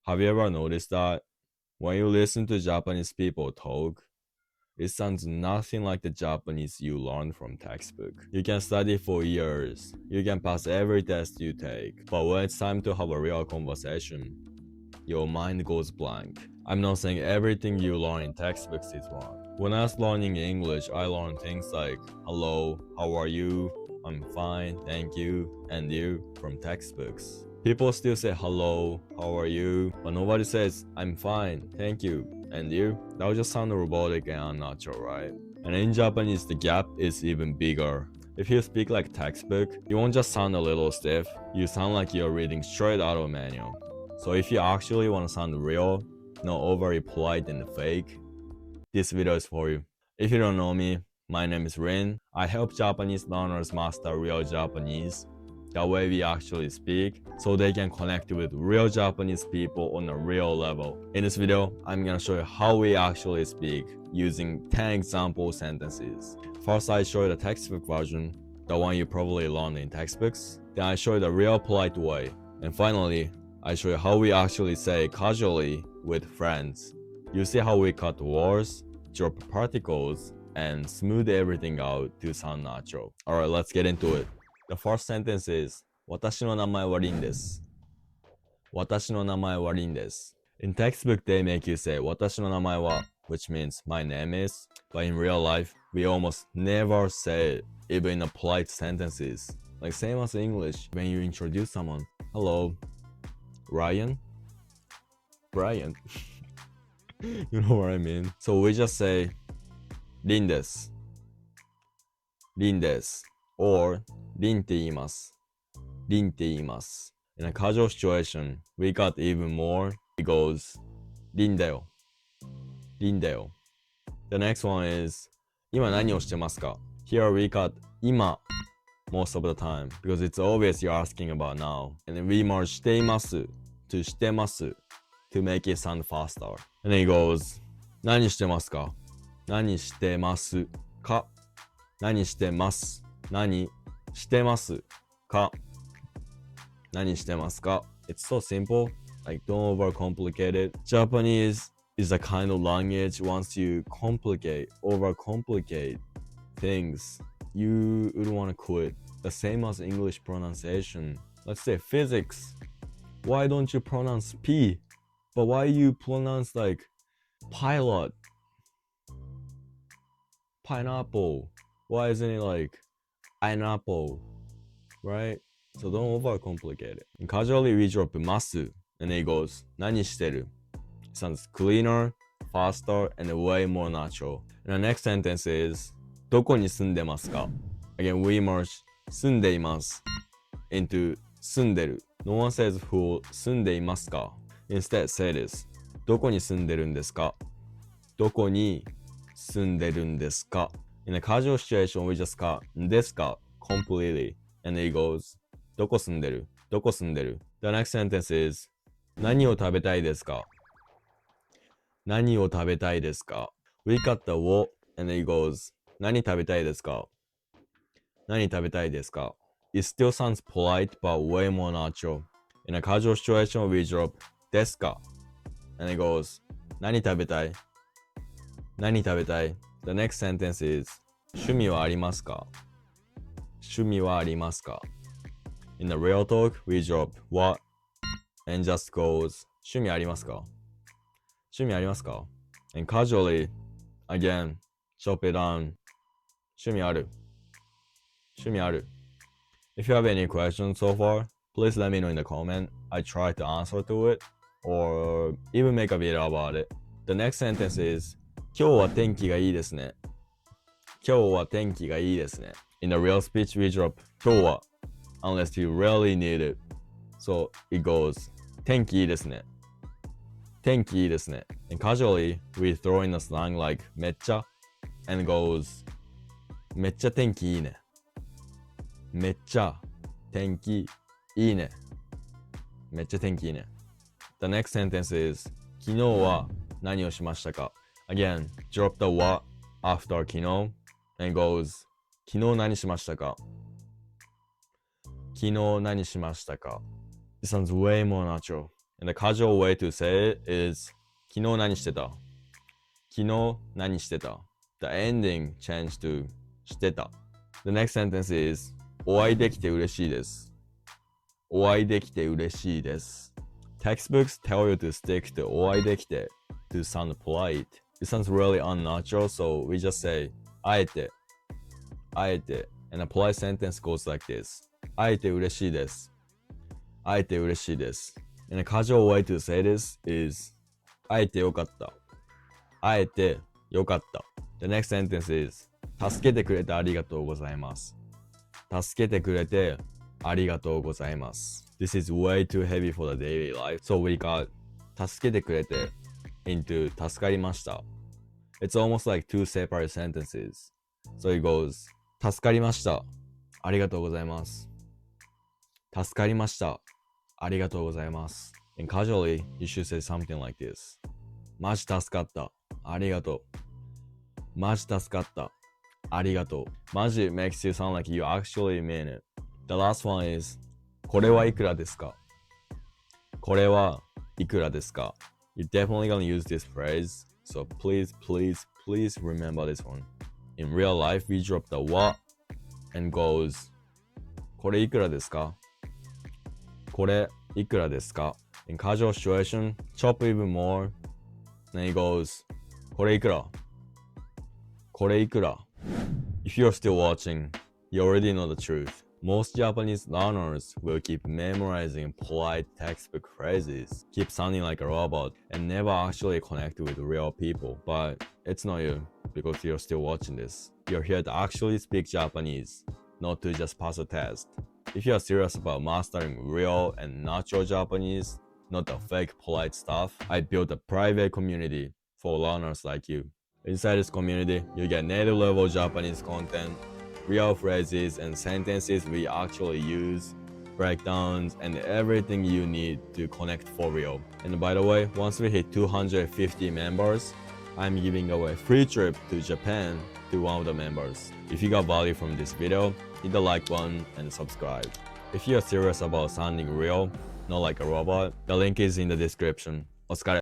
Have you ever noticed that when you listen to Japanese people talk, it sounds nothing like the Japanese you learned from textbook. You can study for years, you can pass every test you take, but when it's time to have a real conversation, your mind goes blank. I'm not saying everything you learn in textbooks is wrong. When I was learning English, I learned things like hello, how are you, I'm fine, thank you, and you from textbooks. People still say hello, how are you, but nobody says I'm fine, thank you, and you. That would just sound robotic and unnatural, right? And in Japanese, the gap is even bigger. If you speak like textbook, you won't just sound a little stiff, you sound like you're reading straight out of a manual. So if you actually want to sound real, not overly polite and fake, this video is for you. If you don't know me, my name is Rin. I help Japanese learners master real Japanese, the way we actually speak, so they can connect with real Japanese people on a real level. In this video, I'm gonna show you how we actually speak using 10 example sentences. First, I show you the textbook version, the one you probably learned in textbooks. Then I show you the real polite way. And finally, I show you how we actually say casually with friends. You see how we cut words, drop particles, and smooth everything out to sound natural. Alright, let's get into it. The first sentence is 私の名前はリンです。私の名前はリンです。In textbook, they make you say 私の名前は, which means my name is, but in real life, we almost never say it, even in a polite sentences. Like same as English, when you introduce someone, hello, Ryan? Brian? You know what I mean? So we just say リンです。リンです。or リンって言います。リンって言います。In a casual situation, we got even more. It goes リンだよ。リンだよ。The next one is 今何をしてますか? Here we got 今 most of the time because it's obvious you're asking about now. And then we merge しています to してます to make it sound faster. And then it goes 何してますか? 何してますか? 何してます何してますか? 何してますか? It's so simple. Like, don't overcomplicate it. Japanese is the kind of language once you overcomplicate things, you would want to quit. The same as English pronunciation. Let's say physics. Why don't you pronounce P? But why you pronounce like pilot? Pineapple. Why isn't it like pineapple? Right? So don't overcomplicate it. And casually we drop ます and it goes 何してる? It sounds cleaner, faster, and way more natural. And the next sentence is どこに住んでますか? Again, we merge 住んでいます into 住んでる. No one says who 住んでいますか? Instead say this. どこに住んでるんですか? どこに住んでるんですか? In a casual situation, we just got ですか completely. And it goes どこ住んでる? どこ住んでる? The next sentence is 何を食べたいですか? 何を食べたいですか? We got the を and it goes 何食べたいですか? 何食べたいですか? It still sounds polite but way more natural. In a casual situation, we drop ですか and it goes 何食べたい? 何食べたい? The next sentence is 趣味はありますか? 趣味はありますか? In the real talk, we drop what and just goes 趣味ありますか? 趣味ありますか? And casually, again, chop it down 趣味ある? 趣味ある? If you have any questions so far, please let me know in the comment. I try to answer to it or even make a video about it. The next sentence is 今日は天気がいいですね. 今日は天気がいいですね. In the real speech, we drop 今日は unless you really need it. So it goes 天気いいですね. 天気いいですね. And casually, we throw in a slang like めっちゃ and goes めっちゃ天気いいね. めっちゃ天気いいね. めっちゃ天気いいね. The next sentence is 昨日は何をしましたか? Again, drop the what after 昨日 and goes 昨日何しましたか? 昨日何しましたか? It sounds way more natural. And the casual way to say it is 昨日何してた?昨日何してた? The ending changed to してた. The next sentence is お会いできて嬉しいです。お会いできて嬉しいです。Textbooks tell you to stick to お会いできて to sound polite. It sounds really unnatural, so we just say 会えて、会えて. And a polite sentence goes like this. 会えて嬉しいです。会えて嬉しいです。And a casual way to say this is 会えてよかった。会えてよかった。The next sentence is 助けてくれてありがとうございます。助けてくれてありがとうございます。This is way too heavy for the daily life. So we got 助けてくれて into 助かりました。It's almost like two separate sentences. So it goes 助かりました。ありがとうございます。助かりました。ありがとうございます。And casually, you should say something like this. マジ助かった。ありがとう。マジ助かった。ありがとう。マジ makes you sound like you actually mean it. The last one is これはいくらですか?これはいくらですか? You're definitely gonna use this phrase, so please remember this one. In real life, we drop the what and goes これいくらですか?これいくらですか? In casual situation, chop even more. Then it goes これいくら?これいくら? If you're still watching, you already know the truth. Most Japanese learners will keep memorizing polite textbook phrases, keep sounding like a robot, and never actually connect with real people. But it's not you, because you're still watching this. You're here to actually speak Japanese, not to just pass a test. If you're serious about mastering real and natural Japanese, not the fake polite stuff, I built a private community for learners like you. Inside this community, you get native level Japanese content, real phrases and sentences we actually use, breakdowns, and everything you need to connect for real. And by the way, once we hit 250 members, I'm giving away a free trip to Japan to one of the members. If you got value from this video, hit the like button and subscribe. If you're serious about sounding real, not like a robot, the link is in the description. お疲れ.